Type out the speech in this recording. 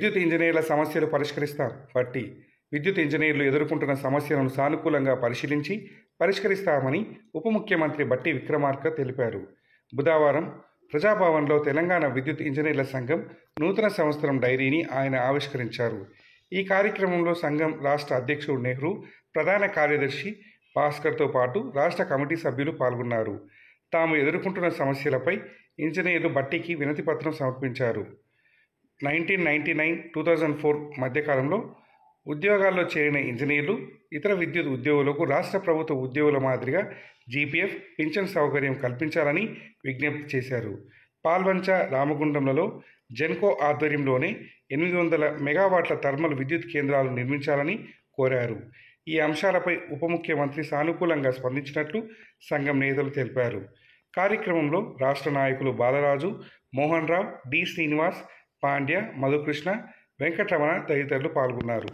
విద్యుత్ ఇంజనీర్ల సమస్యలు పరిష్కరిస్తాం. బట్టి విద్యుత్ ఇంజనీర్లు ఎదుర్కొంటున్న సమస్యలను సానుకూలంగా పరిశీలించి పరిష్కరిస్తామని ఉప ముఖ్యమంత్రి బట్టి విక్రమార్క తెలిపారు. బుధవారం ప్రజాభవన్లో తెలంగాణ విద్యుత్ ఇంజనీర్ల సంఘం నూతన సంవత్సరం డైరీని ఆయన ఆవిష్కరించారు. ఈ కార్యక్రమంలో సంఘం రాష్ట్ర అధ్యక్షుడు నెహ్రూ, ప్రధాన కార్యదర్శి భాస్కర్తో పాటు రాష్ట్ర కమిటీ సభ్యులు పాల్గొన్నారు. తాము ఎదుర్కొంటున్న సమస్యలపై ఇంజనీర్లు బట్టికి వినతి పత్రం సమర్పించారు. 1999-2004 మధ్యకాలంలో ఉద్యోగాల్లో చేరిన ఇంజనీర్లు, ఇతర విద్యుత్ ఉద్యోగులకు రాష్ట్ర ప్రభుత్వ ఉద్యోగుల మాదిరిగా జీపీఎఫ్ పింఛన్ సౌకర్యం కల్పించాలని విజ్ఞప్తి చేశారు. పాల్వంచ, రామగుండంలలో జెన్కో ఆధ్వర్యంలోనే 800 మెగావాట్ల థర్మల్ విద్యుత్ కేంద్రాలు నిర్మించాలని కోరారు. ఈ అంశాలపై ఉప ముఖ్యమంత్రి సానుకూలంగా స్పందించినట్లు సంఘం నేతలు తెలిపారు. కార్యక్రమంలో రాష్ట్ర నాయకులు బాలరాజు, మోహన్ రావు, డి శ్రీనివాస్, పాండ్య, మధుకృష్ణ, వెంకటరమణ తదితరులు పాల్గొన్నారు.